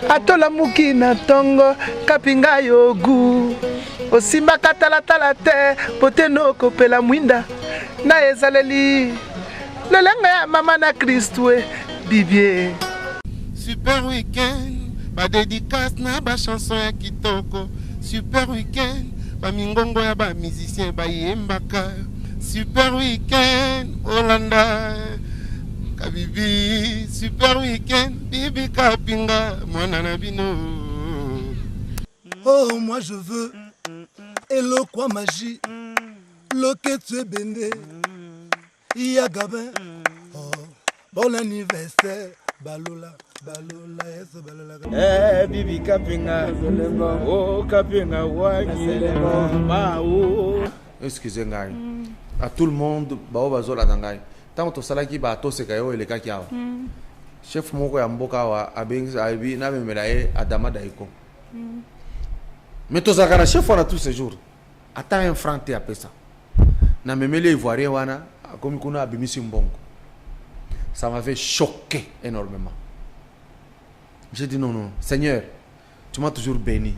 atola muki na tongo kapinga yogu osimba katalatala te poteno kopela mwinda na ezaleli lelenga ya mama na Kristwe bibie Super weekend ba dédicace na ba chanson ya kitoko super weekend ba mingongo ya ba musicien ba yembaka super weekend Olanda Kabibi super weekend Bibi Kapinga mwana na bino. Oh moi je veux Hello quoi magie Loketu bende Ya Gabin Oh bon anniversaire Balola Balola yes Balola Bibi Kapinga Oh Kapinga wangi Mao. Excusez-moi à tout le monde bao bazola dangai tant to salaki ba to se kayo ele kakiawa chef moko ya mboka wa abengi abi na memela e adama daiko mais to zakara chef on a tous ces jours ata un franc te apesa na memele ivoirien wana comme kuna abimisi mbongo ça m'avait choqué énormément. J'ai dit non Seigneur tu m'as toujours béni,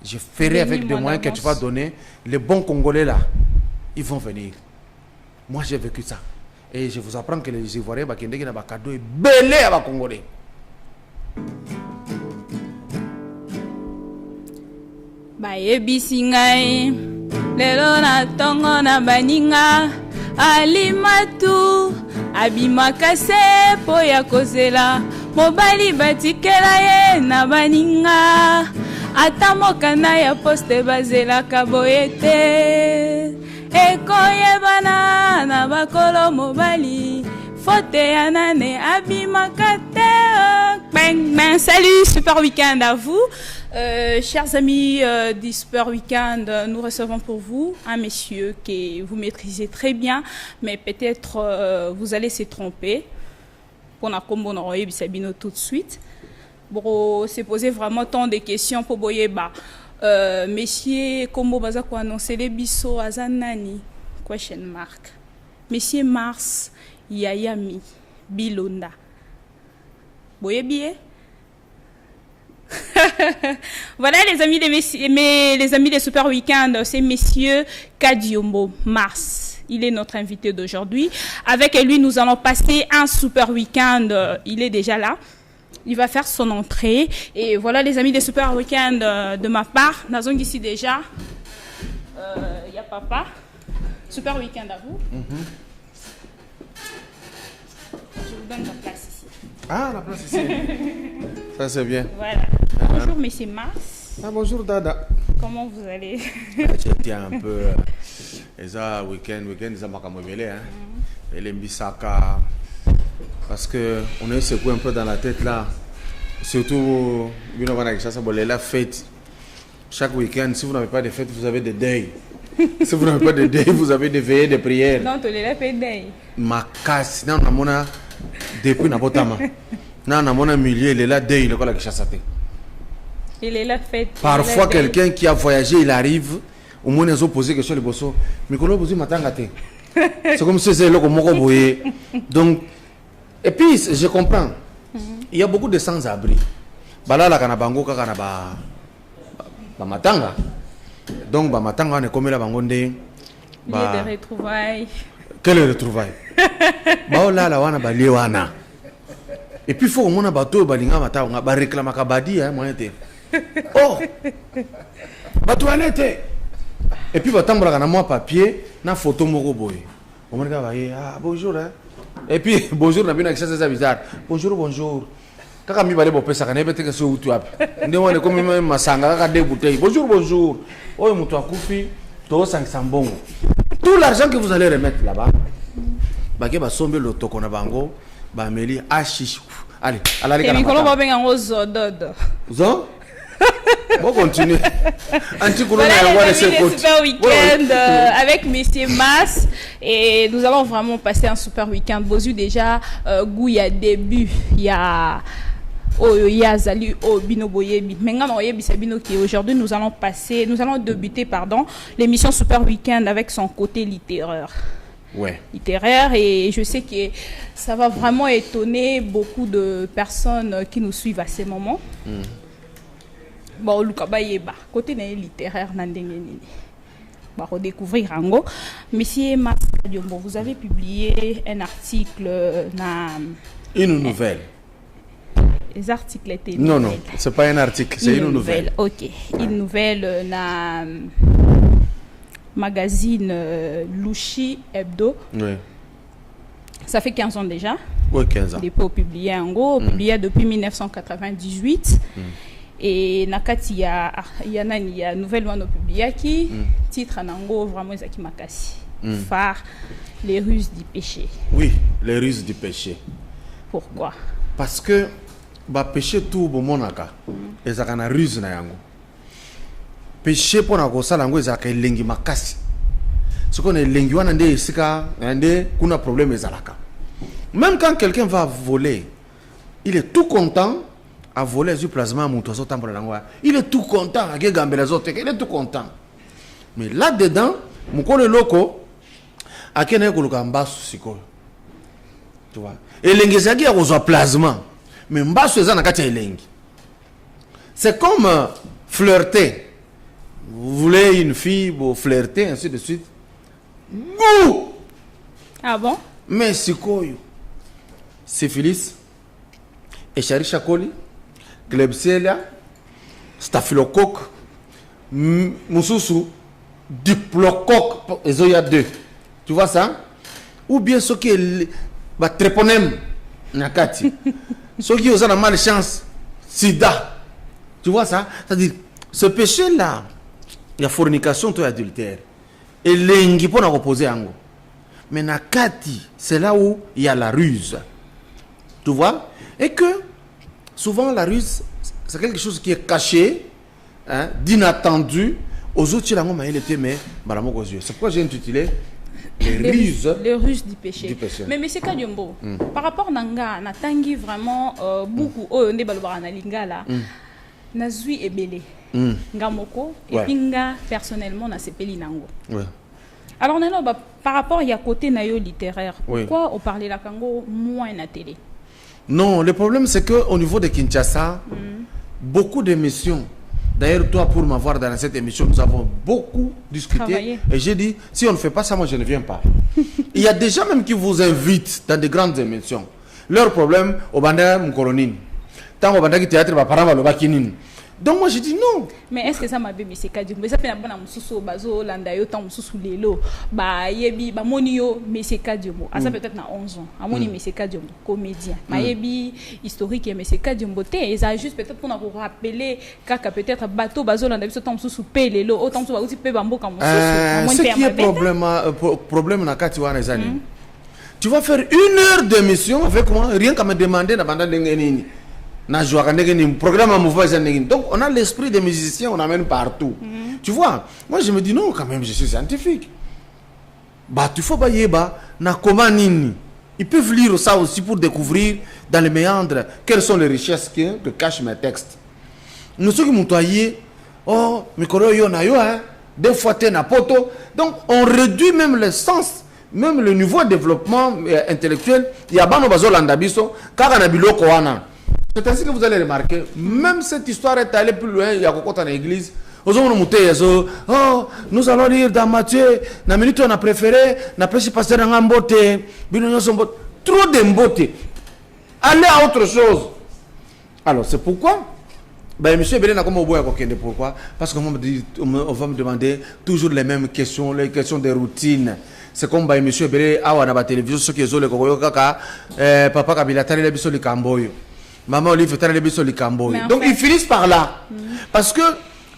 je ferai avec des moyens que tu vas donner. Les bons Congolais là ils vont venir. Moi j'ai vécu ça et je vous apprends que les Ivoiriens bakendeki na bakado et belé à Congolais. Bayebisi ngai lelo na tongo na baninga alimatu abimaka se po ya kozela mobali batikela ye na baninga ata mokanda ya poste bazelaka boye te ekoyebana na bakolo mobali fote ya nane abimaka te. Salut, super week-end à vous. Chers amis du Super Weekend, nous recevons pour vous un monsieur que vous maîtrisez très bien, mais peut-être vous allez se tromper. Pour la combo Sabino tout de suite. Bon, c'est posé vraiment tant de questions pour Boyeba. Monsieur Kombo Bazako annoncer les biso Azanani. Question mark. Monsieur Mars Yayami Bilonda. Boyebié. Voilà les amis les amis des Super Weekend, c'est Monsieur Kadiombo Mars. Il est notre invité d'aujourd'hui. Avec lui, nous allons passer un Super Weekend. Il est déjà là. Il va faire son entrée. Et voilà les amis des Super Weekend de ma part. Nazong ici déjà. Il y a papa. Super Weekend à vous. Je vous donne la place ici. Ah, la place ici. Ça c'est bien. Voilà. Bonjour Monsieur Mars. Ah, bonjour Dada. Comment vous allez? J'étais un peu ça week-end ça m'a camomélé hein. Et les mbisaka parce que on est secoué un peu dans la tête là. Surtout la fête. Chaque week-end, si vous n'avez pas de fête, vous avez des deuils. Si vous n'avez pas de deuil, vous avez des veillées, des prières. Non, tu l'as fait deuil. Ma casse, non, on a depuis Nabotama. Non, on a un milieu, il est là deuil, le collègue chassate. Il est là fête. Parfois, quelqu'un qui a voyagé, il arrive, au moins ils ont posé question, les bossos. Mais qu'on a posé matin gâté. C'est comme si c'était le moko boye. Donc, et puis, je comprends. Il y a beaucoup de sans-abri. Bala la kanabango kanaba matanga. Donc matanga on est comme la bangonde. Il y a des retrouvailles. Quelle retrouvailles? Ba la la wana bali wana. Et puis faut mona bato balinga matanga ba réclama ka badi hein moyen te. Oh. Ba toilette. Et puis batambola kana moi papier na photo moko boye. On me regarde ah bonjour hein. Et puis bonjour na bina ça bizarre. Bonjour. Kaka mi bale bopesa kana ebete keso utu api. Nde wane comme même masanga kaka deux bouteilles. Bonjour. Oyo mutu akufi to 500 bongo. Tout l'argent que vous allez remettre là-bas. Ba ke ba sombe lo toko na bango ba meli achish. Allez, ala le kana. Et mikolo ba benga ngozo dodo. Zo? Bon continue. Voilà les amis des Super Weekend avec Monsieur Mas et nous allons vraiment passer un super week-end. Bozu déjà goût il y a début il y a Zali Bino Boyebi. Maintenant Sabino qui aujourd'hui nous allons débuter l'émission Super Weekend avec son côté littéraire. littéraire, et je sais que ça va vraiment étonner beaucoup de personnes qui nous suivent à ces moments. Bon, Lukabayeba, côté littéraire, va redécouvrir Rango. Monsieur Masaka Diombo, vous avez publié un article une nouvelle. Les articles étaient non, c'est pas un article, c'est une nouvelle. Ok, une nouvelle na magazine Louchi Hebdo. Oui. Ça fait 15 ans déjà. Oui, 15 ans. Depuis publié en gros, publié depuis 1998. Et nakati y a nouvelle one publié qui titre en ango vraiment Zaki Makasi. Phare, les ruses du péché. Oui, les ruses du péché. Pourquoi? Parce que ba péché tout bon monaka ezaka na ruse na yango. Péché pona ko sala ngo ezaka elengi makasi. Ce qu'on est elengi wana nde esika nde kuna problème ezalaka. Même quand quelqu'un va voler, il est tout content à voler du plasma mutoso tambola langwa. Il est tout content à gambela zote, il est tout content. Mais là dedans, mukole loko akene ko lukamba siko. Tu vois? Elengi ezaki ya kozwa plasma. Mais mbasso eza na kati ya elengi. C'est comme flirter. Vous voulez une fille, vous flirter, ainsi de suite. Bouh! Ah bon? Mais sikoyo. Syphilis, Escherichia coli, Klebsiella, Staphylocoque, Moussousou, Diplocoque, et il y a 2. Tu vois ça? Ou bien ce qui est tréponème, Nakati. Ceux qui ont la malchance, sida. Tu vois ça? C'est-à-dire, ce péché-là, il y a fornication, toi, adultère. Et l'engi pour nous reposer en haut. Mais nakati, c'est là où il y a la ruse. Tu vois? Et que, souvent, la ruse, c'est quelque chose qui est caché, hein, d'inattendu. Aux autres, il y a c'est pourquoi j'ai intitulé les ruses du péché. Mais M. Kadiombo, par rapport à Nanga, Natangi vraiment beaucoup on est balobara na lingala. Nazui ebele. Ngamoko et pinga personnellement na sepeli nango. Alors par rapport à côté nayo littéraire, pourquoi on parlait la Kango moins na télé? Non, le problème c'est que au niveau de Kinshasa, beaucoup d'émissions. D'ailleurs, toi, pour m'avoir dans cette émission, nous avons beaucoup discuté. Travailler. Et j'ai dit, si on ne fait pas ça, moi, je ne viens pas. Il y a des gens même qui vous invitent dans de grandes émissions. Leur problème, au banda mkolonine. Tant au banda qui théâtre, va parler le bakinin. Donc moi, j'ai dit non. Mais est-ce que ça m'a bébé, c'est Kadiombo? Mais ça fait un bon amoussou, bazo, landayo, tant amoussou lelo, ba yebi, ba monio, mais c'est Kadiombo. Ah, ça peut-être na 11 ans. À moni, mais c'est Kadiombo, comédien. Ma yebi, historique, mais c'est Kadiombo. Et ça juste peut-être pour nous rappeler, kaka peut-être bateau, bazo, landayo, tant amoussou, paye lelo, autant amoussou, aussi paye bambo, comme ce qui est problème na katiwa les années. Tu vas faire 1 heure d'émission avec moi, rien qu'à me demander na banda dengenini. Donc on a l'esprit des musiciens, on amène partout. Tu vois, moi je me dis non, quand même je suis scientifique. Bah tu faut pas yeba na komanini. Ils peuvent lire ça aussi pour découvrir dans les méandres quelles sont les richesses que cachent mes textes. Nous ceux qui m'ont toyé, oh mikoro yo na yo hein, des fois t'es na poto. Donc on réduit même le sens, même le niveau de développement intellectuel. Il y a bano bazo landabiso kaka na biloko wana. C'est ainsi que vous allez remarquer, même cette histoire est allée plus loin, il y a encore dans l'église. Oh, nous allons lire dans Matthieu, la minute on a préféré, n'a pas si passer dans un mbote, trop de mbote. Allez à autre chose. Alors c'est pourquoi, ben, monsieur Belé n'a comme au bout pourquoi? Parce qu'on va me demander toujours les mêmes questions, les questions de routine. C'est comme ben, monsieur Belé, ah, on a la télévision, ceux qui ont le Kokoyo Kaka, papa Kabila, t'as les bisous les Kamboyo. Maman Olive, t'as les bisous les Kamboyo. Donc ils finissent par là. Parce que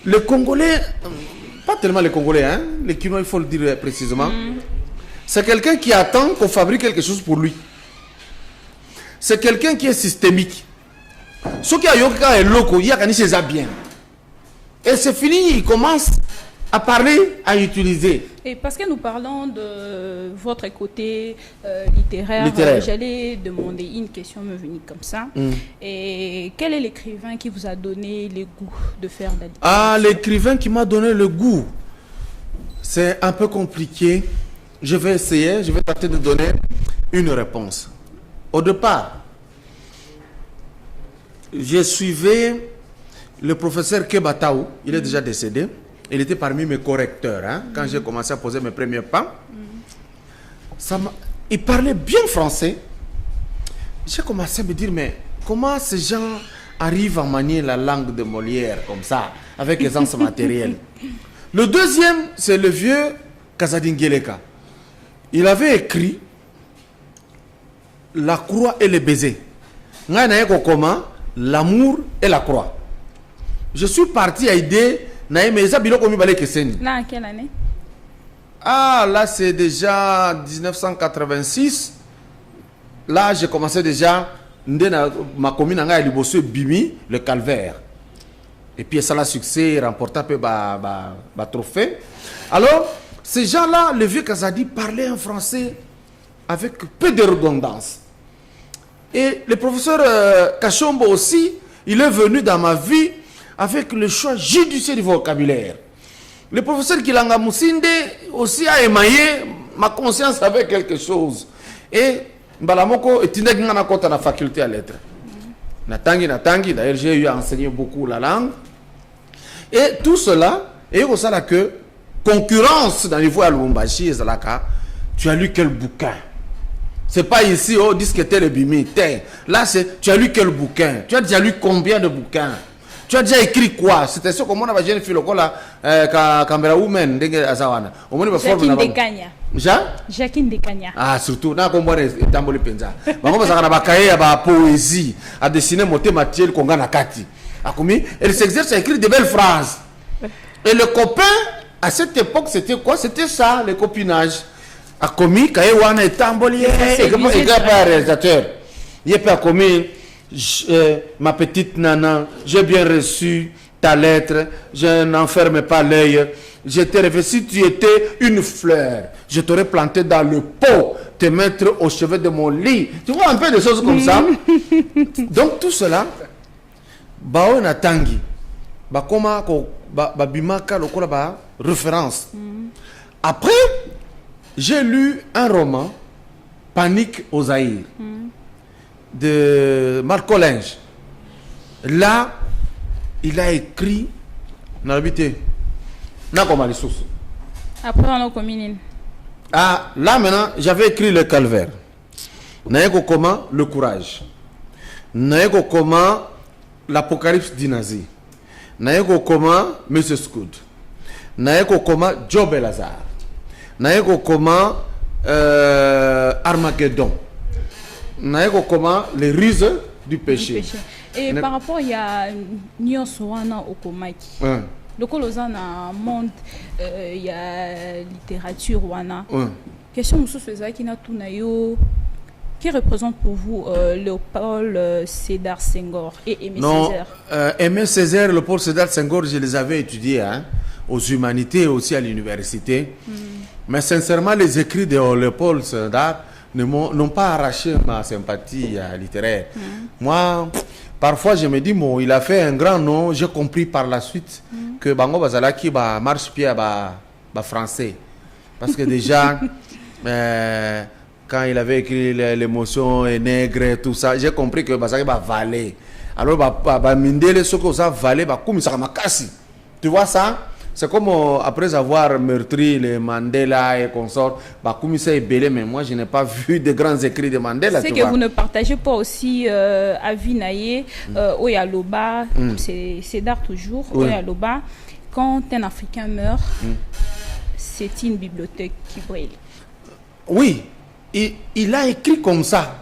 les Congolais, pas tellement les Congolais, hein, les Kinois, il faut le dire précisément, c'est quelqu'un qui attend qu'on fabrique quelque chose pour lui. C'est quelqu'un qui est systémique. Ce qui a yoka est loco, il y a qu'à nier bien. Et c'est fini, il commence à parler, à utiliser. Et parce que nous parlons de votre côté littéraire. J'allais demander une question me venue comme ça. Et quel est l'écrivain qui vous a donné le goût de faire la littérature? Ah, l'écrivain qui m'a donné le goût, c'est un peu compliqué. je vais essayer, je vais tenter de donner une réponse. Au départ, je suivais le professeur Kebataou, il est déjà décédé. Il était parmi mes correcteurs quand j'ai commencé à poser mes premiers pas. Il parlait bien français. J'ai commencé à me dire, mais comment ces gens arrivent à manier la langue de Molière comme ça, avec aisance matérielle. Le deuxième, c'est le vieux Kazadin Geleka. Il avait écrit La croix et le baiser. Comment l'amour et la croix. Je suis parti à idée. Là, quelle année? Ah, là, c'est déjà 1986. Là, j'ai commencé déjà. Ma commune a Bimi, le calvaire. Et puis, ça a succès, remporté un peu le trophée. Alors, ces gens-là, le vieux Kazadi, parlait en français avec peu de redondance. Et le professeur Kachombo aussi, il est venu dans ma vie avec le choix judicieux du vocabulaire. Le professeur Kilanga Moussinde aussi a émaillé ma conscience avec quelque chose. Et Mbalamoko est une à la faculté à lettres. Natangi, d'ailleurs j'ai eu à enseigner beaucoup la langue. Et tout cela, et au ça que concurrence dans le niveau à Lubumbashi et Zalaka, tu as lu quel bouquin? C'est pas ici, oh, disque tel bimi, là c'est, tu as lu quel bouquin? Tu as déjà lu combien de bouquins? Tu as déjà écrit quoi? C'était ce qu'on a jeune fille là, Canberra Women, Azawana. Jacqueline Dekanya. Jacqueline Dekanya. Ah, surtout, na kombo tamboli penza. Bango ça na kaye ba poésie, à dessiner moté Mathieu Konga na kati. Akomi, elle s'exerce à écrire de belles phrases. Et le copain à cette époque, c'était quoi? C'était ça, le copinage. Akomi kaye wana tamboli et comment il a pas réalisateur. Il pas commis. Ma petite nana, j'ai bien reçu ta lettre, je n'enferme pas l'œil. Je t'ai rêvé, si tu étais une fleur, je t'aurais planté dans le pot, te mettre au chevet de mon lit. Tu vois un peu des choses comme ça. Donc tout cela, bao na tangi, ba koma ko ba bimaka lokola ba référence. Après, j'ai lu un roman, Panique au Zaïre. De Marc Collinge. Là, il a écrit Après, on a commis. Ah, là maintenant, j'avais écrit le calvaire. Comment le courage. Comment l'apocalypse d'Inazi. Comment Monsieur Scoud. Comment Job et Lazare. Comment Armageddon. Comment les ruses du péché. Et par rapport il y a Nyon Soana Okomaki. Le Colosana monde il y a littérature wana. Question Moussou qui n'a tout nayo. Qui représente pour vous Léopold Sédar Senghor et Aimé Césaire? Aimé Césaire, Léopold Sédar Senghor, je les avais étudiés aux humanités et aussi à l'université. Mais sincèrement, les écrits de Léopold Sédar n'ont pas arraché ma sympathie littéraire. Moi, parfois, je me dis, bon, il a fait un grand nom. J'ai compris par la suite que Bango Bazalaki marche-pied français. Parce que déjà, quand il avait écrit l'émotion et nègre, tout ça, j'ai compris que Bazalaki va valer. Alors, Mindele, ce que ça valait, comme ça m'a cassé. Tu vois ça? C'est comme après avoir meurtri les Mandela et consorts, comme ça est belé, mais moi je n'ai pas vu de grands écrits de Mandela. C'est que vous ne partagez pas aussi Avinaye, Oyaloba, c'est Sédar toujours, Oyaloba. Quand un Africain meurt, c'est une bibliothèque qui brille. Oui, il a écrit comme ça,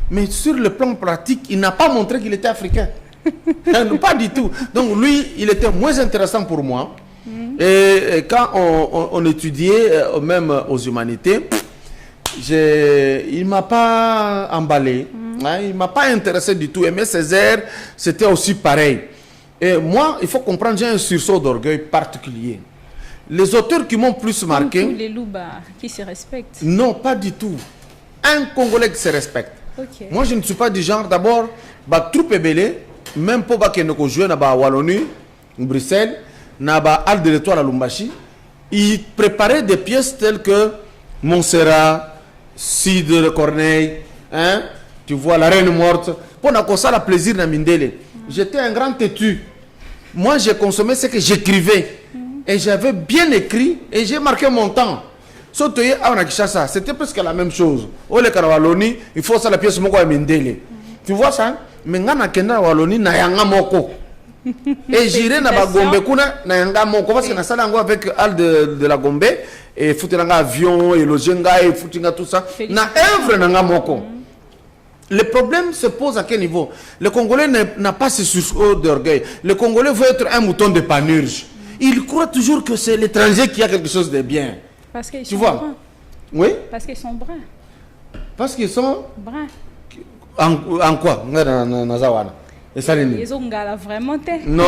mais sur le plan pratique, il n'a pas montré qu'il était africain. Pas du tout. Donc lui, il était moins intéressant pour moi. Et quand on étudiait, même aux humanités, il ne m'a pas emballé, il ne m'a pas intéressé du tout. Aimé Césaire, c'était aussi pareil. Et moi, il faut comprendre, j'ai un sursaut d'orgueil particulier. Les auteurs qui m'ont plus marqué... Tous les loups qui se respectent. Non, pas du tout. Un Congolais qui se respecte. Okay. Moi, je ne suis pas du genre, d'abord, troupe belé, même pour que nous jouions à Wallonie, Bruxelles, Naba Al de l'Étoile à Lumbashi, il préparait des pièces telles que Montserrat, Cide de Corneille, hein? Tu vois la reine morte. Pour qu'on ça le plaisir dans Mindele. J'étais un grand têtu. Moi, j'ai consommé ce que j'écrivais. Et j'avais bien écrit et j'ai marqué mon temps. C'était presque la même chose. Au le Wallonie, il faut ça la pièce moko à Mindele. Tu vois ça? Mais ngana kenda Wallonie na yanga moko. Et j'irai na Gombe kuna na yanga moko parce que na sala ngo avec Al de la Gombe et foutelanga avion et logenga et foutinga tout ça. Na œuvre na nga moko. Le problème se pose à quel niveau? Le Congolais n'a pas ce sursaut d'orgueil. Le Congolais veut être un mouton de panurge. Il croit toujours que c'est l'étranger qui a quelque chose de bien. Parce qu'ils tu sont vois? bruns. Oui? Parce qu'ils sont bruns. Parce qu'ils sont... Bruns. En quoi? Ils ont gala vraiment té. Non,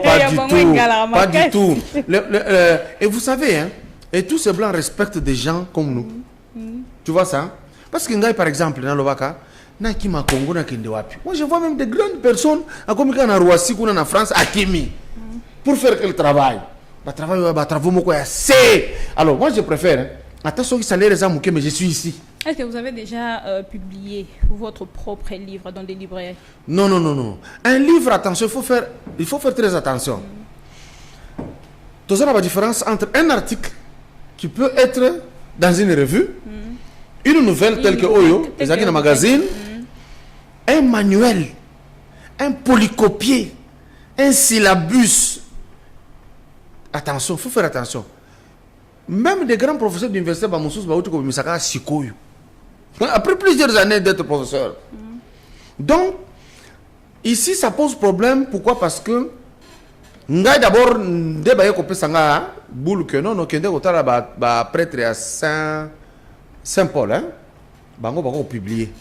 pas du tout. Pas du tout. Et vous savez, hein, et tous ces blancs respectent des gens comme nous. Tu vois ça? Parce que par exemple, dans le Waka, moi je vois même des grandes personnes comme en Roissy ou en France à Kimi pour faire quel travail? Alors moi je préfère attention que ça les a mais je suis ici. Est-ce que vous avez déjà publié votre propre livre dans des librairies? Non. Un livre, attention, il faut faire très attention. Tu as la différence entre un article qui peut être dans une revue, une nouvelle telle que Oyo, les amis dans magazine, un manuel, un polycopier, un syllabus. Attention, il faut faire attention. Même des grands professeurs d'université, après plusieurs années d'être professeur. Donc, ici, ça pose problème. Pourquoi? Parce que d'abord, prêtre à Saint-Paul, hein? Bango publié.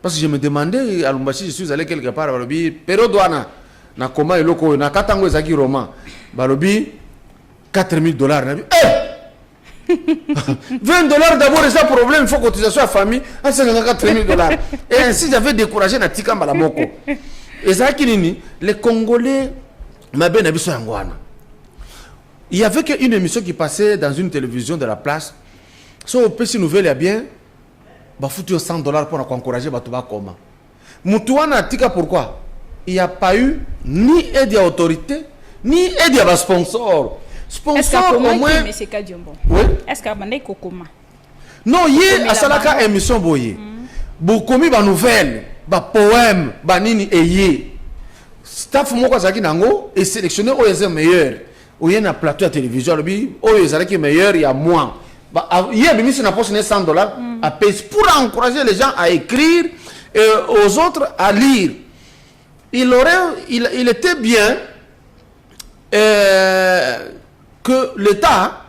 Parce que je me demandais, à Lumbashi, je suis allé quelque part, balobi, pero douana, na koma eloko, na katango ezaki roman, balobi, $4,000. $20 d'abord, c'est un problème, il faut cotisation à la famille, c'est $4,000. Et ainsi, j'avais découragé na tika malamoko. Et ça, les Congolais, ma ben abisso yangwana. Il y avait une émission qui passait dans une télévision de la place. Si on peut si nouvelle est bien, bah foutu $100 pour encourager Batouba Koma. Moutouana tika pourquoi? Il n'y a pas eu ni aide à autorité, ni aide à sponsor. Sponsor au moins. Est-ce qu'il oui? Est-ce qu'il y a Kokoma? Non, hier à Salaka émission boye. Bokomi ba nouvelle, ba poème, ba nini eye. Staff moko zaki nango et sélectionné au les meilleurs. Au y a un plateau à télévision, au y a qui meilleur il y a moins. Hier l'émission n'a pas $100 à payer pour encourager les gens à écrire et aux autres à lire. Il était bien que l'État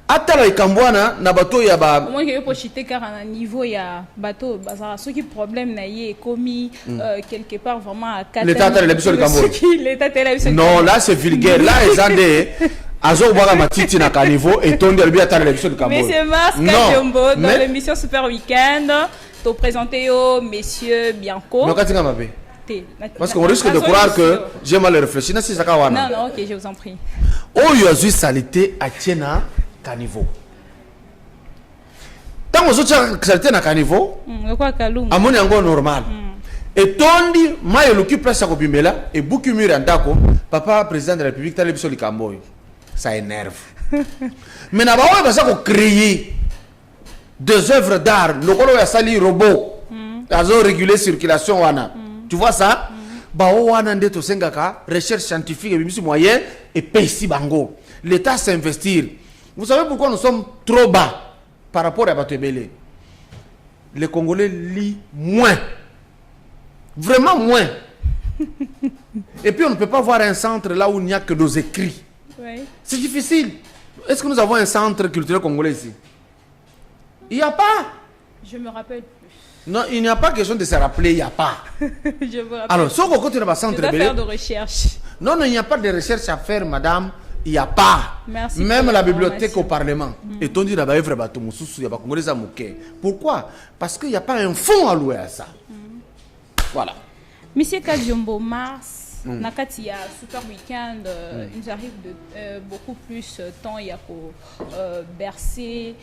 a tel Kambwana na bateau ya ba. Moi je peux chiter car à un niveau il y a bateau bazar ce qui problème na yé commis quelque part vraiment à 4. L'État a l'émission de Cambodge. L'État a l'émission. Non, là c'est vulgaire. Là ils ont des Azo Boga Matiti na caniveau et ton derby à l'émission de Cambodge. Monsieur Mars Kajombo dans l'émission Super Weekend, te présenter au messieurs Bianco. Non, Katinga Mabé. Parce qu'on risque de croire que j'ai mal réfléchi. Non, non, ok, je vous en prie. Oh, il y a eu saleté à Tiena caniveau. Tant que vous avez saleté à caniveau, à mon ango normal. Et tondi, moi, je l'occupe place à Kobimela et beaucoup mieux en Dako, papa, président de la République, t'as l'émission du Cambodge. Ça énerve. Mais n'a pas besoin de créer des œuvres d'art. Le colo a sali robot. Ils ont régulé la circulation. Tu vois ça? Recherche scientifique et moyen et pays bango. L'État s'investir. Vous savez pourquoi nous sommes trop bas par rapport à Batebele? Les Congolais lisent moins. Vraiment moins. Et puis on ne peut pas voir un centre là où il n'y a que nos écrits. Oui. C'est difficile. Est-ce que nous avons un centre culturel congolais ici? Il n'y a pas. Je me rappelle plus. Non, il n'y a pas question de se rappeler, il n'y a pas. Je me rappelle. Alors, si on continue à centre, je dois faire de recherche. Non, il n'y a pas de recherche à faire, madame. Il n'y a pas. Merci. Même la bibliothèque au Parlement. Et on dit là-bas, il y a pas Congolais à Mouké. Pourquoi? Parce qu'il n'y a pas un fonds alloué à ça. Voilà. Monsieur Kajombo Mars, Nakati, il y a Super Weekend, il nous arrive de beaucoup plus temps, il y a bercer,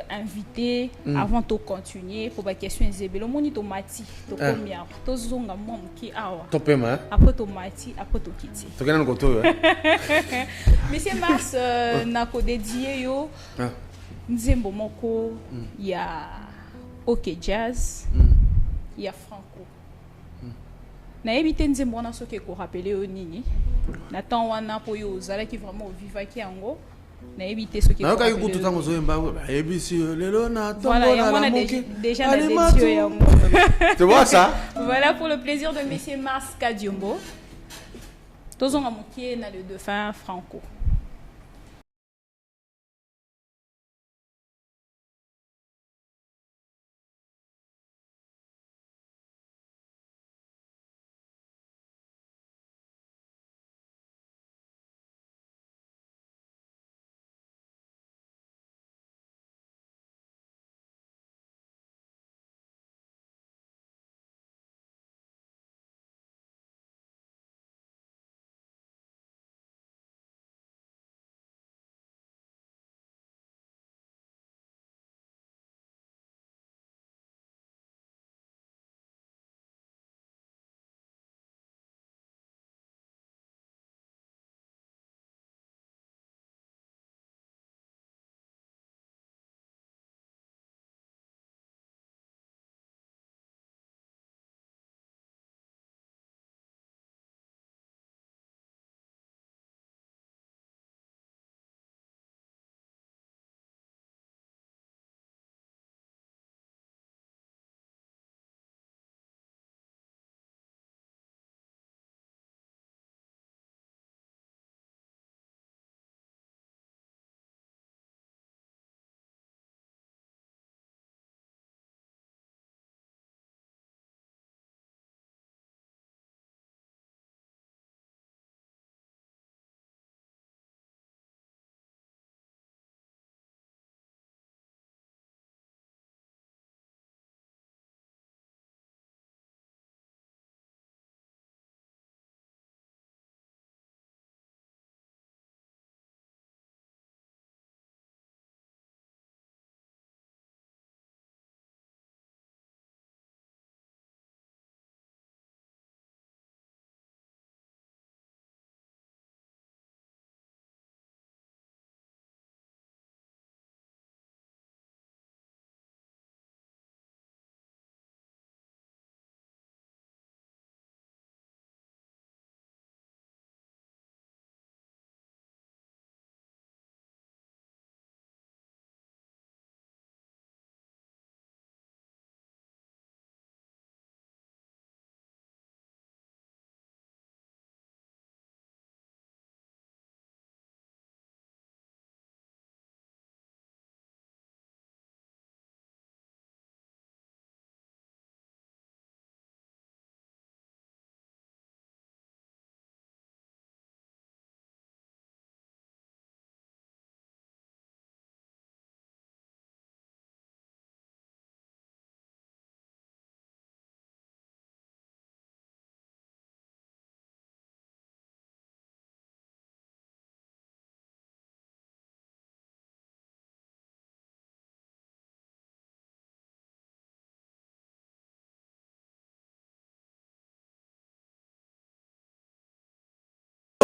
inviter, avant de continuer pour la question de le moni tomati, to combien, to zonga mom qui awa. To pema. Après tomati, après to kiti. To kenan ko to. Monsieur Mars nako dédié yo. Nzembo moko, il y a OK Jazz, il y a Franco. Na évité nzembo na soke ko rappeler au nini. Na temps wana po yo zala ki vraiment viva ki ango. Na évité soke ko. Na ka yuko tutango zoemba ABC lelo na tombo voilà, la moki. Déjà na dédié yango. Tu vois ça? Voilà pour le plaisir de monsieur Mars Kadiombo. Tozonga mokie na le dauphin Franco.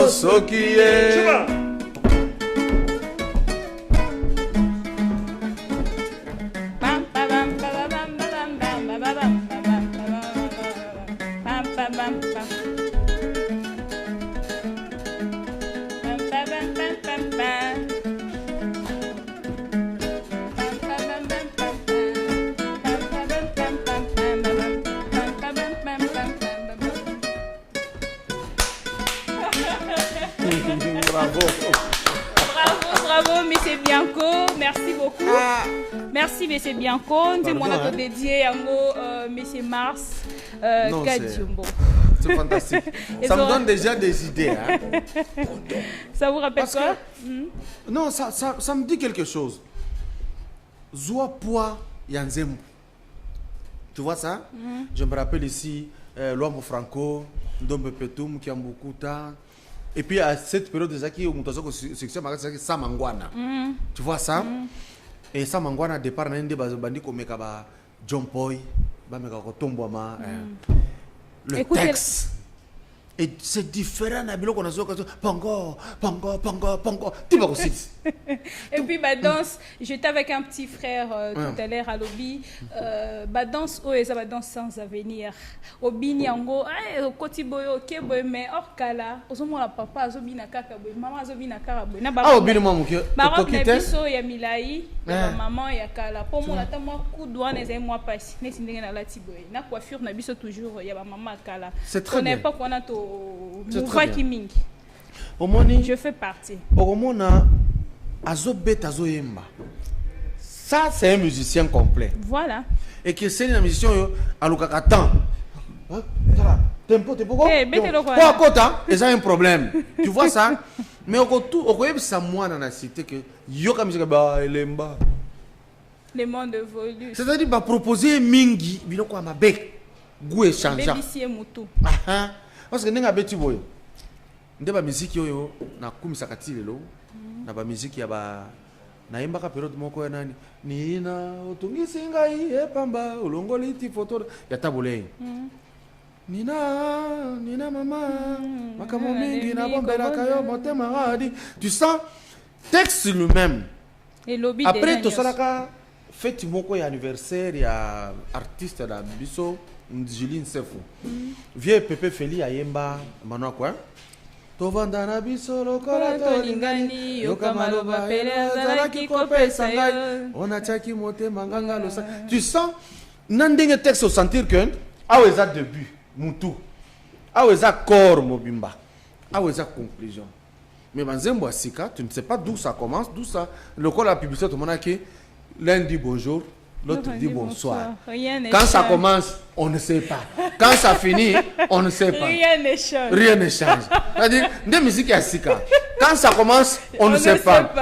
Sokiye. Bravo. Bravo, monsieur Bianco. Merci beaucoup. Merci, monsieur Bianco. Nous avons dédié à monsieur Mars Kadiombo. C'est fantastique. Ça me donne déjà des idées. Hein. Ça vous rappelle quoi Non, ça me dit quelque chose. Zoua Poa Yanzembo. Tu vois ça? Je me rappelle ici, l'homme Franco. Ndombe Petum, Kiambukuta. Et puis à cette période des acquis, on a succès, c'est Samangwana. Tu vois ça? Et Samangwana, départ, on a bandi comme John Poy, le texte. Et c'est différent, on a Pongo, Pongo, Pongo, Pongo. Et puis, bah, danse, j'étais avec un petit frère tout à l'heure à Lobby. Bah, danse, oh, et ça va danse sans avenir. Au Binyango, au Kotiboyo, ok, mais hors kala, au moment la papa, Azobina Kakaboy, maman Azobina Kakaboy. Ah, au Binyago, ok. Maroc, Nebiso, Yamilaï, maman, Yakala. Pour moi, là, moi, coup de douane, et moi, pas si, n'est-ce que la Latiboy. Na coiffure, Nabiso toujours, il y a maman Kala. C'est très bien. On n'est pas qu'on a tout. Je fais partie. Ça, c'est un musicien complet. Voilà. Et que c'est un musicien à l'Okakatan. Tempo, et ça a un problème. Tu vois ça? Mais au Koyeb, c'est moi dans la cité que Yoka musique, les mondes évoluent. C'est-à-dire, proposer Mingi, il y a ma bec, goût et changeant. Parce que nenga beti boyo ndeba musique yoyo na kumisa katile lo na ba musique ya ba na imba ka periode moko ya nani nina utungisi ngai epamba ulongoli ti photo ya tabule nina mama makamo mingi na bombela kayo motema ngadi. Tu sens texte lui-même. Et lobby après to salaka fête moko ya anniversaire ya artiste da biso Julie Nsefu. Vieux Pepe Feli Ayemba Manoa quoi? Tovanda na biso lokola tolingani yokamaloba pele azalaki kopesa ngai ona chaki motema nganga losa. Tu sens nandenge texte au sentir que aweza début mutu aweza corps mobimba aweza conclusion. Mais banzembo asika, tu ne sais pas d'où ça commence, d'où ça lokola publicité tout monaki l'un dit bonjour, l'autre dit bonsoir. Quand ça commence, on ne sait pas. Quand ça finit, on ne sait pas. Rien ne change. Rien ne change. C'est-à-dire, des musiques à Sika. Quand ça commence, on ne sait pas.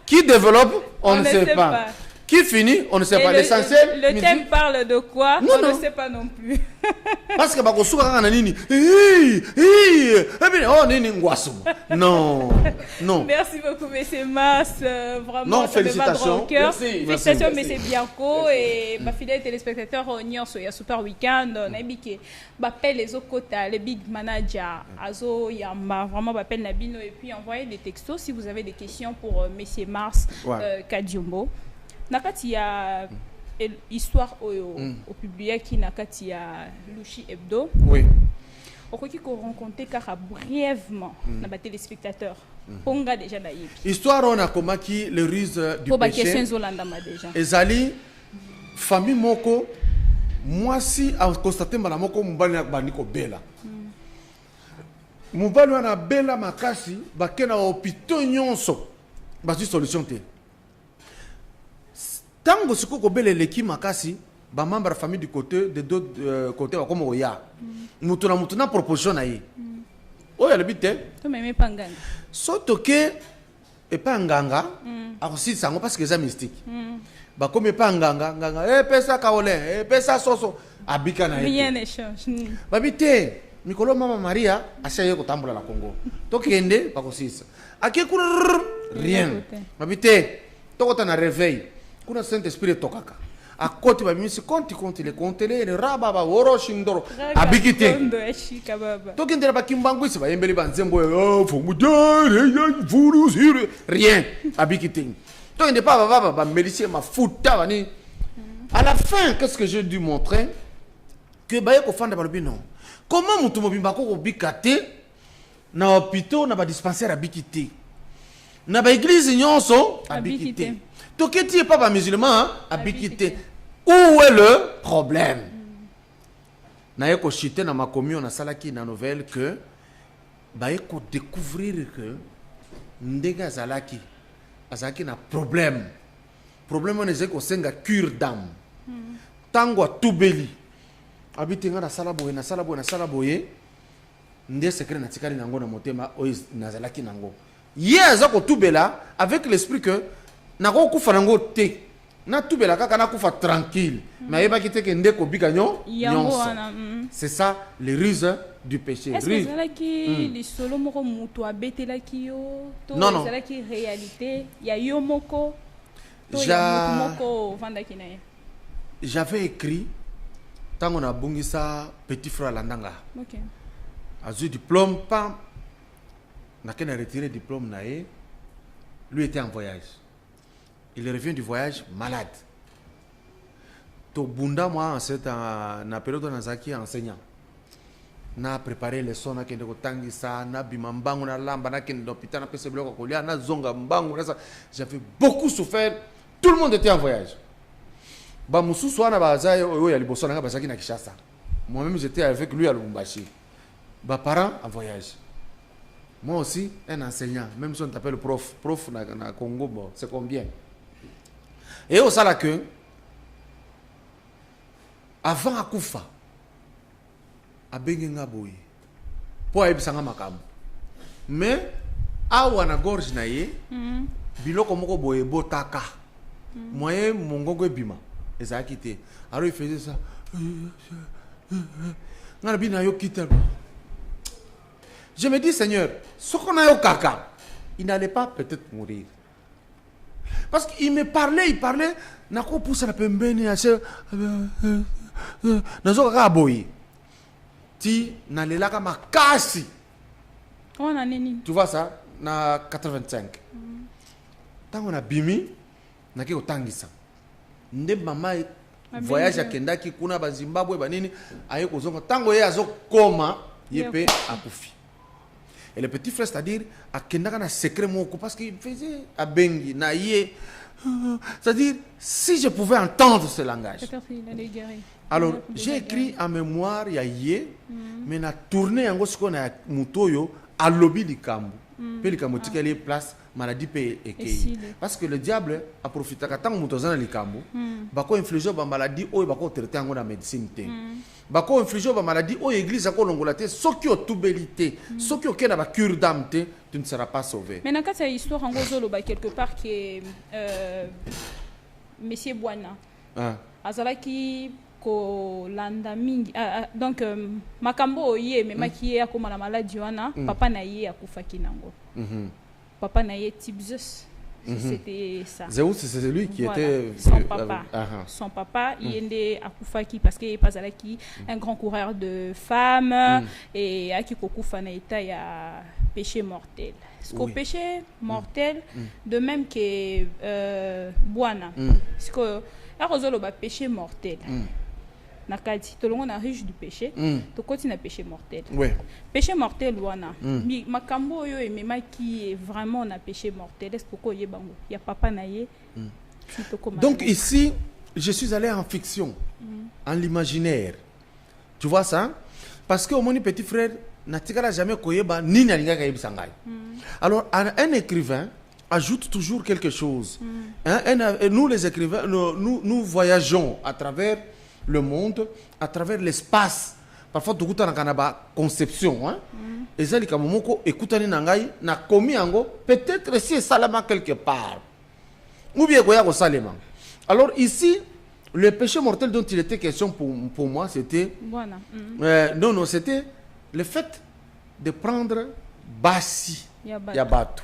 Qui développe, on ne sait pas. Qui finit, on ne sait pas. L'essentiel. Le thème parle de quoi? On ne sait pas non plus. Parce que non, non. Merci beaucoup, M. Mars. Vraiment, non, félicitations. Félicitations, M. Bianco et ma fidèle téléspectateur Nion Soya Super Weekend. On a dit que les Okota, les big managers, Azo Yamba, vraiment appelle Nabino et puis envoyez des textos si vous avez des questions pour M. Mars Kadiumbo. Nakati ya histoire au public qui nakati ya Lushi Hebdo. Oui. Okoki ko rencontrer car brièvement na ba téléspectateurs. Ponga déjà na yibi. Histoire on a komaki le ruse du péché. Péché. Déjà. Ezali famille moko moi si a constaté mbala moko mubali na bandiko bela. Mubali wana bela makasi bakena hôpital nyonso. Ba solution te. Tango siko ko bele leki makasi ba membre famille du côté de d'autres côté comme oya mutuna proposition na ye oya le bité to meme panganga soto ke e panganga akosi sango parce que ça mystique ba comme panganga nganga pesa kaole pesa soso abika na ye rien ne change ba bité mikolo mama Maria asaye ko tambola na Congo to kende ba kosisa akekura rien ba bité to kota na réveil kuna Saint-Esprit tokaka a côté ba misi compte les rababa woro shindoro abikite to kendera ba kimbangwisi ba yembeli ba nzembo rien abikite to kende pas ba médicien ma futa bani à la fin qu'est-ce que j'ai dû montrer que ba yeko fanda ba non comment mutu mobimba ko bikate na hôpital na ba dispensaire abikite na ba église nyonso abikite. Donc, tu n'es pas musulman, habité. Où est le problème? Na yeko chité na ma commune na salaki na nouvelle que ba yeko découvrir que ndega zalaki azaki na problème on est ko senga cure d'âme tango tubeli habité nga na salaboye ndé secret na tikali nango na motema o na zalaki nango ye azako tubela avec l'esprit que nako kufa nango te na tubela kaka na kufa tranquille mais yeba kite ke ndeko bika nyonso. C'est ça les ruses du péché. Est-ce que c'est qui les solo moko mutu abete la ki yo? Non, non. C'est là qui réalité. Il y a yo moko. J'avais écrit tant on a bungisa petit frère Landanga. OK. A eu diplôme, pam. N'a qu'à retirer diplôme naé. Lui était en voyage. Il revient du voyage malade. To bunda moi en cette na période où Nazaki enseignant. Na préparé les sons na kende ko tangisa na bimambangu na lamba na kende l'hôpital na pese bloko kolia na zonga mbangu na ça. J'avais beaucoup souffert. Tout le monde était en voyage. Ba mususu wana bazaye oyo ya liboso na bazaki na Kinshasa. Moi-même j'étais avec lui à Lubumbashi. Ba parents en voyage. Moi aussi un enseignant, même si on t'appelle prof na Congo, bon, c'est combien? Et au sala que avant akufa abengenga boye po ayebisanga makambo mais awa na gorge na ye biloko moko boye botaka moyen mongongo ebima ezalaki te. Alors il faisait ça ngana bina yo quitter. Je me dis Seigneur, ce qu'on a au kaka, il n'allait pas peut-être mourir. Parce qu'il me parlait, n'a qu'au pousse la pembeni à ce nazo kaka boy. Ti nalela kama kasi. On a nini. Tu vois ça na 85. Tant on a bimi na ki otangisa. Nde mama voyage akendaki kuna ba Zimbabwe ba nini aye kozonga tango ye azo koma yepe akufi. Et le petit frère, c'est-à-dire, à Kendaka secret moko parce qu'il faisait à Bengi, naïe. C'est-à-dire, si je pouvais entendre ce langage. Alors, j'ai écrit en mémoire, il y a yé, mais na tourné en gros ce qu'on a mutoyo à lobby du Kambu. Puis le Kambu tika les places maladie pe ekei. Parce que le diable a profité quand on mutozana le Kambu, bako infliger ba maladie ou bako traiter en la médecine te. Bako infliger ba maladie ou église ko longola te, soki o tubelité, soki o kena ba cure d'âme te, tu ne seras pas sauvé. Mais dans cette histoire en gros ba quelque part que monsieur Bwana azalaki ko landa mingi donc makambo ye me makiye akoma na maladie wana papa na ye akufaki nango. Papa na ye Tibzus. C'était ça. Zeus, c'est celui qui était son papa. Son papa, il est akufaki parce qu'il est pas un grand coureur de femmes et aki kokufa na eta ya péché mortel. Ce qu'au péché mortel, de même que Bwana. Parce que arozolo ba péché mortel. Nakadi, tout le monde est riche du péché, tout continue à péché mortel. Péché mortel, wana. Makambo yo et mema qui est vraiment un péché mortel. Est-ce que y a papa naye? Donc ici, je suis allé en fiction, en l'imaginaire. Tu vois ça? Parce que au mon petit frère, n'a jamais koyeba ni n'alinga kayebi sangay. Alors un écrivain ajoute toujours quelque chose. Nous les écrivains, nous voyageons à travers le monde, à travers l'espace. Parfois, tu as une conception. Et ça, écoute, na commis ango, peut-être si salama quelque part. Ou bien goya salama. Alors ici, le péché mortel dont il était question pour moi, c'était non, c'était le fait de prendre Bassi Yabatou.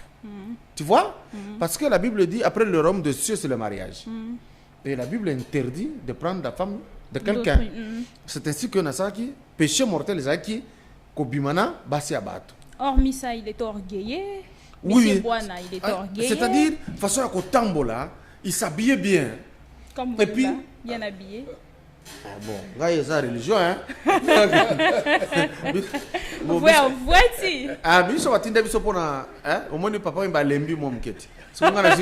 Tu vois? Parce que la Bible dit, après le royaume de Dieu, c'est le mariage. Et la Bible interdit de prendre la femme de quelqu'un. C'est ainsi que Nasaki, péché mortel, Zaki, Kobimana, Bassi Yabatou. Hormis ça, il est orgueilleux. Oui. Bwana, il est orgueilleux. C'est-à-dire, de façon à Kotambola, il s'habillait bien. Comme et puis, bien habillé. Bon, là, il y a sa religion, hein. Voici. Ah, mais ça va t'indiquer biso pona, hein. Au moins, papa il va lembi mon mketi. So, on a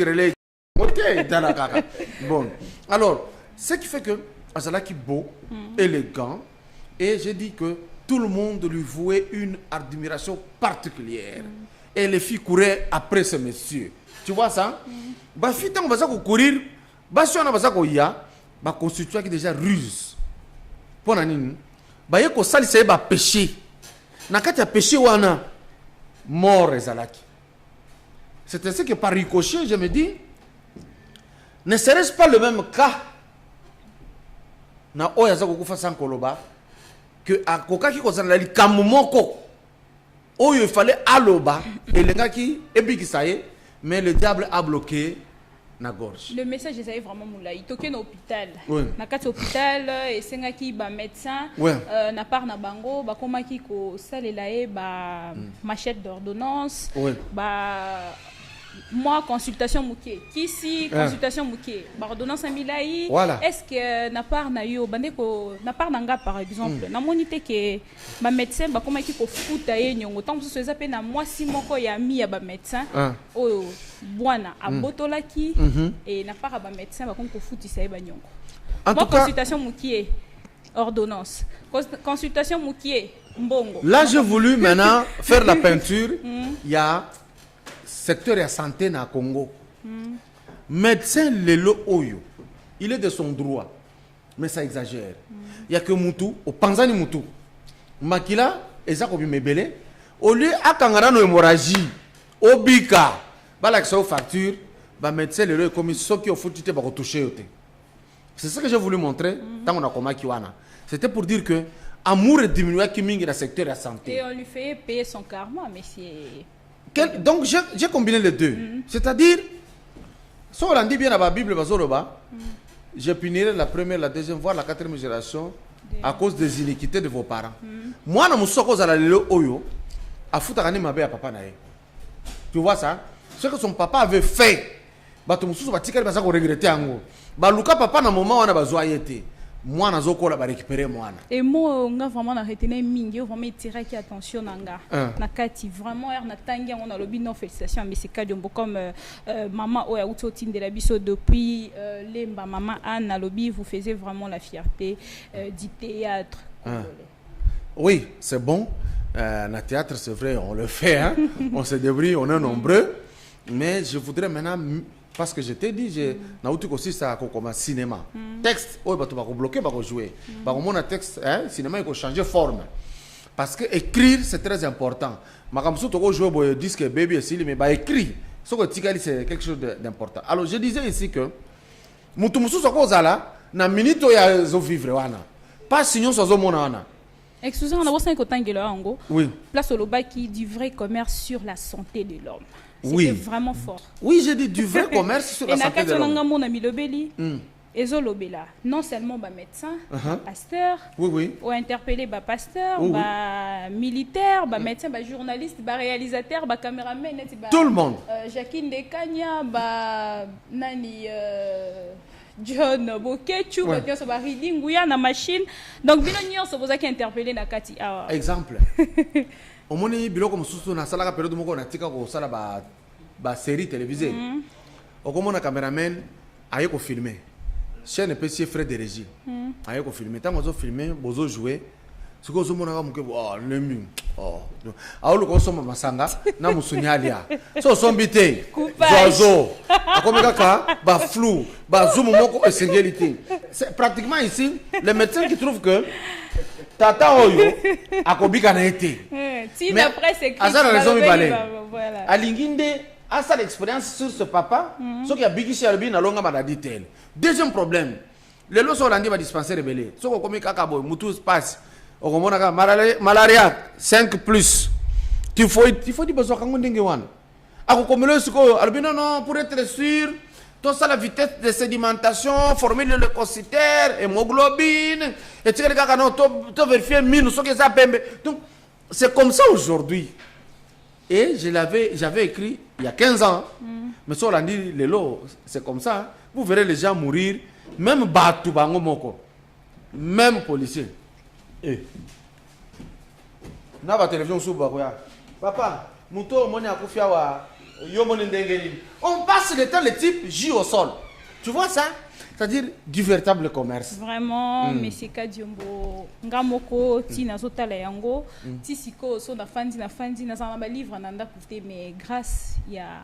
relais. Ok, dans la caca. Bon, alors, ce qui fait que Azalaki beau, élégant, et j'ai dit que tout le monde lui vouait une admiration particulière. Et les filles couraient après ce monsieur. Tu vois ça? Bah, fille, tant qu'on va courir, bah, si on a besoin qu'il y a, bah, constitué qui déjà ruse. Pour nanine, bah, il y a qu'on sali c'est bah péché. N'a qu'à péché ou ana mort Ezalaki. C'est ainsi que par ricochet, je me dis, ne serait-ce pas le même cas? Na oya za kukufa sans koloba, que akokaki kozala likambo moko oyo il fallait aloba elengaki ebikisa ye mais le diable a bloqué na gorge. Le message est vraiment moulai. Toké na hôpital. Oui. Na kati hôpital et sengaki ba médecin Ouais. na part na bango ba komaki ko salela e ba machette d'ordonnance. Oui. Ba moi consultation mouké. Kisi consultation mouké. Ba ordonnance milai. Voilà. Est-ce que na part na yo bande ko na part nanga par exemple na monité que ba médecin ba komaki ko futa ye nyongo tant so ezape na mwasi moko ya mi ya ba médecin. Oyo bwana abotolaki et na part ba médecin ba ko futisa ye ba nyongo. En tout cas, consultation mouké ordonnance. Consultation mouké mbongo. Là j'ai voulu maintenant faire la peinture. Il y a secteur de santé na Congo. Médecin Lelo Oyo, il est de son droit, mais ça exagère. Il y a que Moutou, au Panzani Moutou, Makila, et ça comme mebele, au lieu à Kangara no hémorragie, au Bika, balak aux facture, bah médecin Lelo est comme ceux qui ont foutu te toucher. C'est ça que j'ai voulu montrer dans mon akoma kiwana. C'était pour dire que amour est diminué qui mingi dans le secteur de la santé. Et on lui fait payer son karma, mais c'est Donc j'ai combiné les deux. C'est-à-dire, si on dit bien dans la Bible, je punirai la première, la deuxième, voire la quatrième génération à cause des iniquités de vos parents. Moi, je suis allé au Oyo, à foutre à papa. Tu vois ça? Ce que son papa avait fait, je me suis regretté. Luka papa, na moment où on a besoin de moi nazoko la ba récupérer moi. Et moi on a vraiment arrêté mingi vraiment tirer qui attention nanga na kati vraiment na tangi on a lobby non félicitations mais c'est Kadiombo comme maman oya utoti de la biso depuis lemba maman Anne lobby vous faisiez vraiment la fierté du théâtre. Oui, c'est bon. Na théâtre c'est vrai, on le fait hein. On se débrouille, on est nombreux mais je voudrais maintenant parce que je t'ai dit, j'ai aussi ça comme cinéma. Texte, oh, bah tu vas bloquer, bah jouer. Bah mon texte, hein, cinéma il faut changer forme. Parce que écrire c'est très important. Ma comme ça tu vas jouer au disque baby et mais bah écrit. Ce que tu c'est quelque chose d'important. Alors je disais ici que mutu musu soko zala na minute ya zo vivre wana. Pas sinon ça zo mona wana. Excusez-moi, on a besoin que tangelo ango. Oui. Place au loba qui du vrai commerce sur la santé de l'homme. Oui. C'était vraiment fort. Oui, j'ai dit du vrai commerce sur la santé de l'homme. Et Zolobela, non seulement bah médecin, pasteur, ou interpellé bah pasteur, bah militaire, bah médecin, bah journaliste, bah réalisateur, bah caméraman, bah tout le monde. Jacqueline Dekanya, bah nani John Bokechu, bah bien ça bah reading, ouya na machine. Donc bien on se pose qui interpellé na kati. Exemple. Au moins il bilo comme sous na sala ka période moko na tika ko sala ba série télévisée. Au comme na caméraman aye ko filmer. Chaîne PC frais de régie. Aye ko filmer. Tant qu'on filmer, bozo jouer. Ce que zo mona ka muke oh lemi. Oh. Aolo ko soma masanga na musunyalia. So sombité. Zozo. Akomeka ka ba flou, ba zoom moko essentialité. C'est pratiquement ici les médecins qui trouvent que Tata Oyo akobika na été. Si d'après c'est Christ. Asa raison mi balé. Alinginde a ça l'expérience sur ce papa, ce qui a bigisi albi na longa maladie tel. Deuxième problème, les lois sont rendus va dispenser rebelle. Ce qu'on comme kakabo mutu passe. On comprend que malaria 5+. Il faut dire besoin kango ndenge wana. Ako komelo siko albi non pour être sûr. Tout ça, la vitesse de sédimentation, formule de leucocytaire, hémoglobine, et tu as vérifié mine, ce que ça peut. Donc, c'est comme ça aujourd'hui. Et j'avais écrit il y a 15 ans, mais ça, on a dit, les lots, c'est comme ça. Vous verrez les gens mourir, même Batou Bango Moko, même policier. Et, na ba télévision sous Bakoya. Papa, Mouto, Moni Akoufiawa. On passe le temps, le type gît au sol. Tu vois ça? C'est-à-dire du véritable commerce. Vraiment, mais c'est Kadiombo. Ngamoko, Tina Zotala Yango, Tisiko, son na fandi, na zamba livre, nanda coûté, mais grâce, il y a.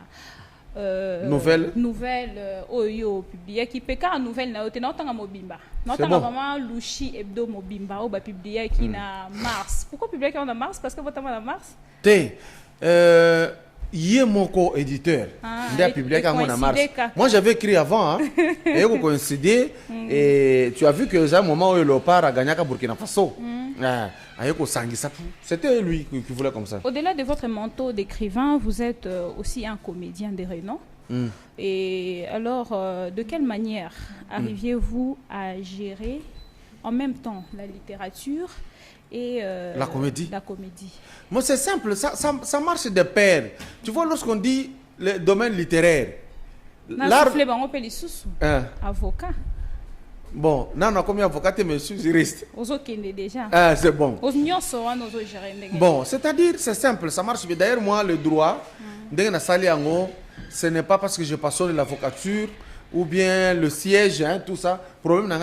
Nouvelle. Oyo, publié, qui peut car nouvelle, na ote, na otanga mobimba. Na otanga vraiment Louchi Hebdo Mobimba, oba publié qui na mars. Pourquoi publié qui en a mars? Parce que votre en a mars? il est mon co-éditeur. Coïncidé. Moi, j'avais écrit avant, hein, et vous coïncidez, et tu as vu que à un moment où le part a gagné à Burkina Faso. C'était lui qui voulait comme ça. Au-delà de votre manteau d'écrivain, vous êtes aussi un comédien de renom. Et alors, de quelle manière arriviez-vous à gérer en même temps la littérature et la comédie? Moi, c'est simple, ça marche de pair. Tu vois, lorsqu'on dit le domaine littéraire, l'art... avocat. Bon, non, comme avocat, mais je suis juriste. Déjà. Ah, c'est bon. Bon, c'est-à-dire, c'est simple, ça marche. D'ailleurs, moi, le droit, ce n'est pas parce que je passionne l'avocature ou bien le siège, hein, tout ça. Problème,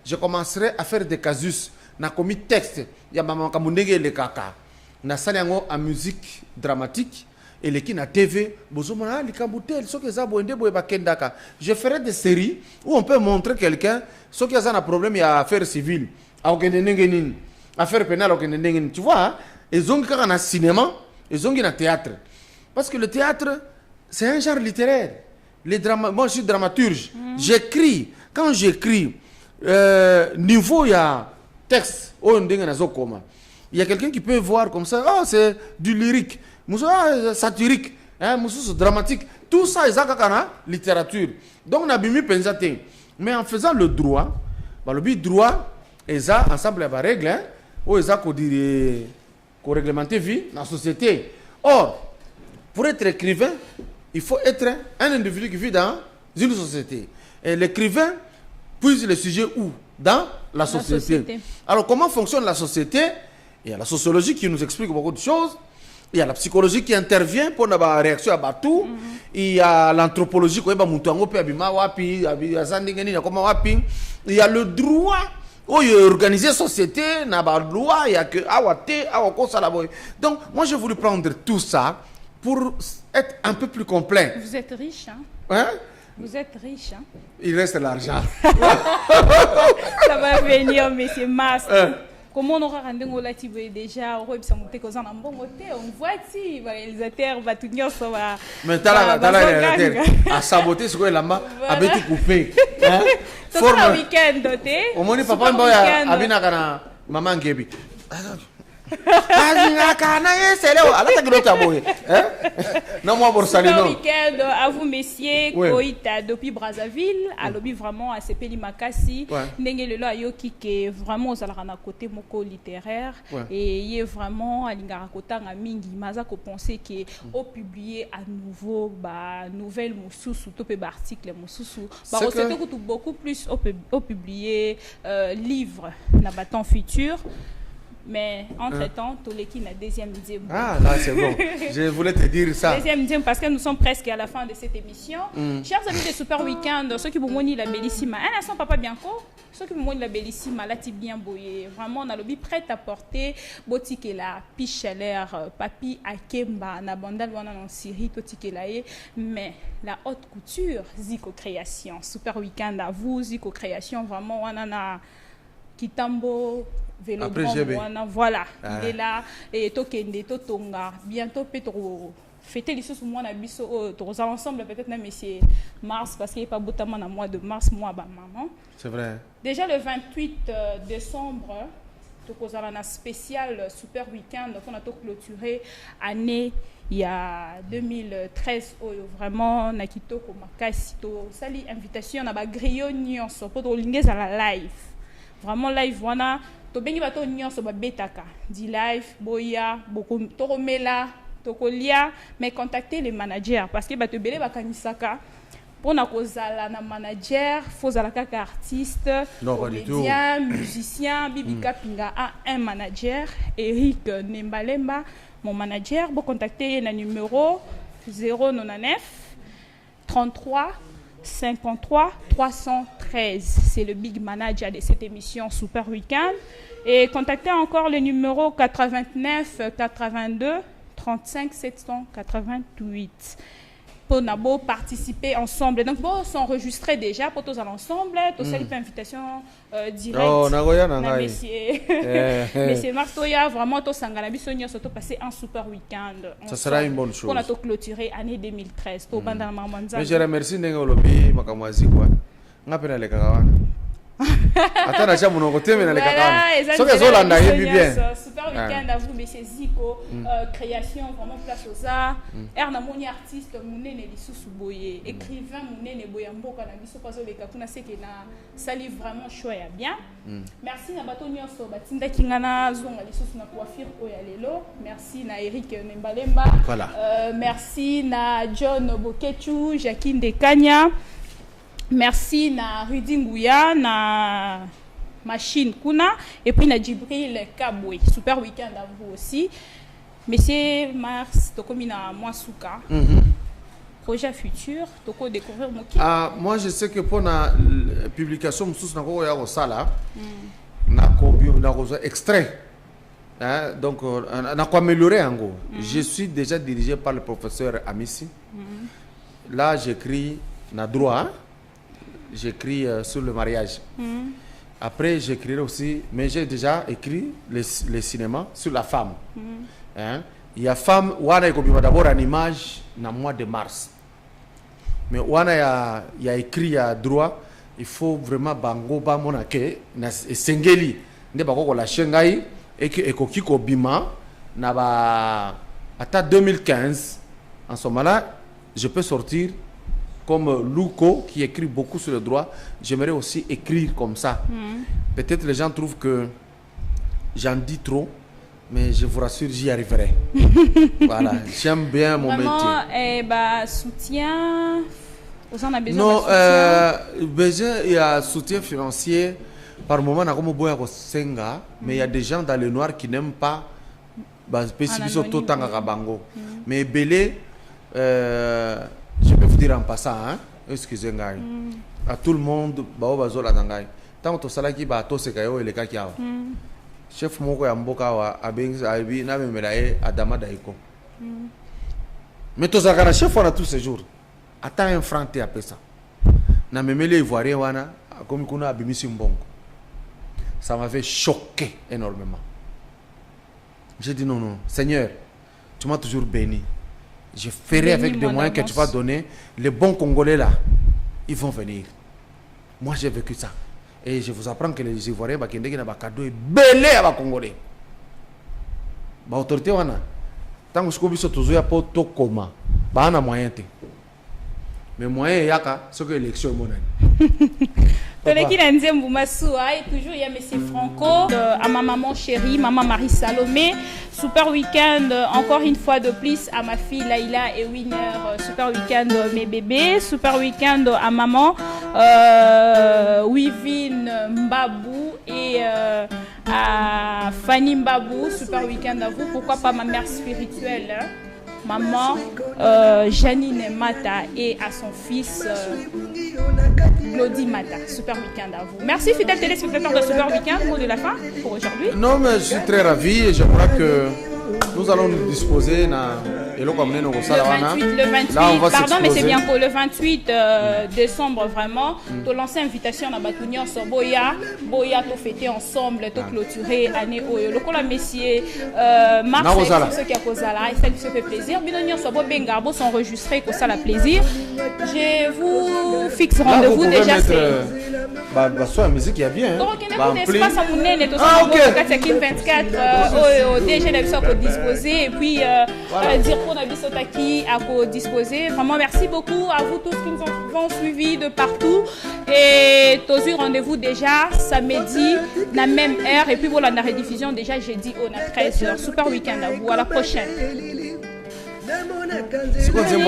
je commencerai à faire des casus. Na commis texte, il y a maman kamundenge le kaka. Na saliango en musique dramatique et les qui na TV, bozomona li kambutel, so que za boende boye bakendaka. Je ferai des séries où on peut montrer quelqu'un so que ça a un problème il y a affaire civile, a okendengenine, affaire pénale okendengenine. Tu vois, hein? Ils ont quand na cinéma, ils ont na théâtre. Parce que le théâtre c'est un genre littéraire. Moi je suis dramaturge. J'écris. Quand j'écris niveau il y a texte, il y a quelqu'un qui peut voir comme ça, oh, c'est du lyrique, satirique, hein, dramatique, tout ça est la littérature. Donc on a bien pensé, mais en faisant le droit, le droit est ensemble avec les règles, hein, ou est qu'on réglementer vie dans la société. Or, pour être écrivain, il faut être un individu qui vit dans une société. Et l'écrivain puise le sujet où? Dans la société. Alors, comment fonctionne la société? Il y a la sociologie qui nous explique beaucoup de choses. Il y a la psychologie qui intervient pour la réaction à tout. Il y a l'anthropologie qui il y a le droit où il y a organisé la société. Il y a que donc, moi, j'ai voulu prendre tout ça pour être un peu plus complet. Vous êtes riche, hein? Hein? Vous êtes riche, hein? Il reste l'argent. Ça va venir, monsieur Mas. Comment on aura rendu déjà on voit si le réalisateur va tout dire ça va. Mais t'as la réalisateur à saboter ce que la main a été coupé. C'est un week-end doté. Au moins papa mboya abina kana maman ngebi. Week-end à vous messieurs Koïta depuis Brazzaville à lobby vraiment à Sepeli Makasi ndenge lelo ayoki ke vraiment ozalaka na côté moko littéraire et il est vraiment alingara kotanga mingi maza ko penser que au publier à nouveau ba nouvelle mususu to pe ba article mususu ba recette beaucoup plus au publier livre na baton futur. Mais entre-temps, Toleki a deuxième idée. Ah, là, c'est bon. Je voulais te dire ça. Deuxième idée, parce que nous sommes presque à la fin de cette émission. Chers amis de Super Weekend, ceux qui vous montrent la bellissima, un instant, Papa Bianco, ceux qui vous montrent la bellissima, là, tu bien boyé. Vraiment, on a le but prêt à porter. Boutique la piche chaleur, papi akemba, na bandal wana en Syrie, totique la mais la haute couture, Zico Création. Super Weekend à vous, Zico Création, vraiment, on en a Kitambo. Voilà, il est là et Tokende, Totonga, bientôt Petro. Fêter les choses moi nabiso ensemble peut-être même c'est mars parce qu'il n'y a pas botamment dans mois de mars moi bah maman. C'est vrai. Déjà le 28 décembre on a un spécial Super Weekend donc on a tout clôturé année il y a 2013 vraiment na kitoko makasi to sali invitation na ba griot nyonso pour linguer à la live. Vraiment live wana to bengi bato nyonso ba betaka di live boya beaucoup to romela to kolia mais contacter les managers parce que bato belé bakanisaka pour na kozala na manager faut zala kaka artiste comédien musicien Bibika Pinga a un manager Eric Nembalemba mon manager pour contacter na numéro 099 33 53 313. C'est le big manager de cette émission Super Weekend. Et contactez encore le numéro 89 82 35 788. pour nabo participer ensemble. Donc bon s'enregistrer déjà pour tous ensemble, tous ça une invitation directe. Oh nagoya nangai. Monsieur Martoya vraiment tous sangana biso nyonso to passer un super week-end. Ça sera une bonne chose. Pour la to clôturer année 2013 to banda mamanza. Mais je remercie ndenge lobi makamwazi quoi. Ngapena le kakawana. Attends, na chaque mon côté mais na le kakawana. So que zolanda yebi bien. Super week-end à vous monsieur Zico, création vraiment place aux arts. Erna moni artiste munene lisusu boye, écrivain munene boya mboka na biso pazo le kakuna c'est que na sali vraiment choya bien. Merci na bato nyonso batinda kingana zonga lisusu na coiffure oya lelo. Merci na Eric Nembalemba. Voilà. Merci na John Bokechu, Jacqueline Dekanya. Merci na Rudy Nguya, na Machine Kuna, et puis na Djibril Kabwe. Super week-end à vous aussi. Monsieur Mars, Toko na Mwasuka. Projet futur, Toko découvrir mon kit. Moi je sais que pour la publication, je na ya sala. Na ko extrait. Donc on a amélioré en gros. Je suis déjà dirigé par le professeur Amissi. Là j'écris na droit. J'écris sur le mariage. Après, j'écrirai aussi, mais j'ai déjà écrit le cinéma sur la femme. Il y a femme, Wana est d'abord en image dans le mois de mars. Mais Wana il y a écrit à droit, il faut vraiment bango ba monake na sengeli ne ba ko la shengai et que ekokiko bima na ba ata 2015. En ce moment-là, je peux sortir comme Luko qui écrit beaucoup sur le droit, j'aimerais aussi écrire comme ça. Peut-être les gens trouvent que j'en dis trop, mais je vous rassure, j'y arriverai. Voilà, j'aime bien mon métier. Soutien, vous en avez besoin? Non, il y a soutien financier. Par moment, mais il y a des gens dans le noir qui n'aiment pas. Mais Belé, je peux vous dire en passant, hein, excusez-moi, à tout le monde, tant que salaki ba to se kayo ele kakiawa. Chef moko ya mboka wa abengi abi na memelae Adama Daiko. Mais to zakana chef on a tous ces jours. Attends un franc te après ça. Na memele ivoirien wana comme kuna abimisi mbongo. Ça m'avait choqué énormément. J'ai dit non, Seigneur, tu m'as toujours béni. Je ferai avec des moyens que tu vas donner. Les bons Congolais là, ils vont venir. Moi j'ai vécu ça. Et je vous apprends que les Ivoiriens, ils ont un cadeau belé à les Congolais. Les autorités, tant que je suis toujours à Poto Koma, ils ont moyen. Mais moyen, c'est que l'élection est monnaie. Toujours il y a M. Franco, à ma maman chérie, maman Marie Salomé. Super week-end encore une fois de plus à ma fille Laïla et Winner. Super week-end mes bébés. Super week-end à maman Wivine Mbabou et à Fanny Mbabou. Super week-end à vous. Pourquoi pas ma mère spirituelle, hein? Maman Janine Mata et à son fils Glody Mata. Super week-end à vous. Merci fidèles téléspectateurs de Super Week-end. Mot de la fin pour aujourd'hui. Non mais je suis très ravi et je crois que nous allons nous disposer le 28, pardon mais c'est bien pour le 28 décembre vraiment de lancer invitation à Batunion sur Boya to fêter ensemble, to clôturer année Oyo. Le cola messieurs Marc c'est ce qui a causé là et ça qui se fait plaisir. Binonion sur Bengarbo s'enregistrer que ça la plaisir. Je vous fixe rendez-vous déjà soit la musique il y a bien. Donc on est espace à Mounene tout ça 24 déjà la mission pour disposer et puis dire pour la Bissotaki à disposer. Vraiment merci beaucoup à vous tous qui nous ont suivis de partout et tous rendez-vous déjà samedi la même heure et puis voilà la rediffusion déjà jeudi on a 13h. Super week-end à vous, à la prochaine. C'est quoi c'est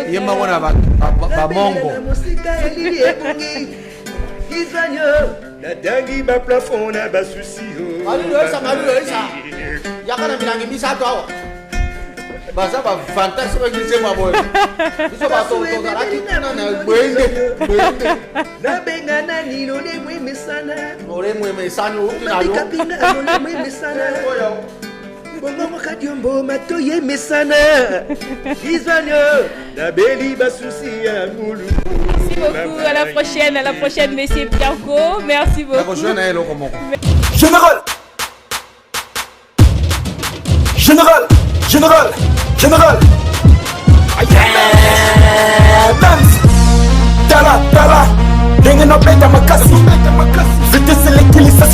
il y a pas mongo natangi ba plafond na ba souci yakana milangi misato awa baza ba fantasme ba glisse ma boy biso ba to zaraki na bwende na benga na nilo le mwemesana ore mwemesana uti na yo kapinga no le mwemesana bongo mokadiombo matoye mesana izwanyo na beli basusi ya mulu. Merci beaucoup, à la prochaine, messieurs Bianco. Merci beaucoup. Général, général, général, général. Dance, tala, tala. Dengue no peta makasi. Vite selekili sa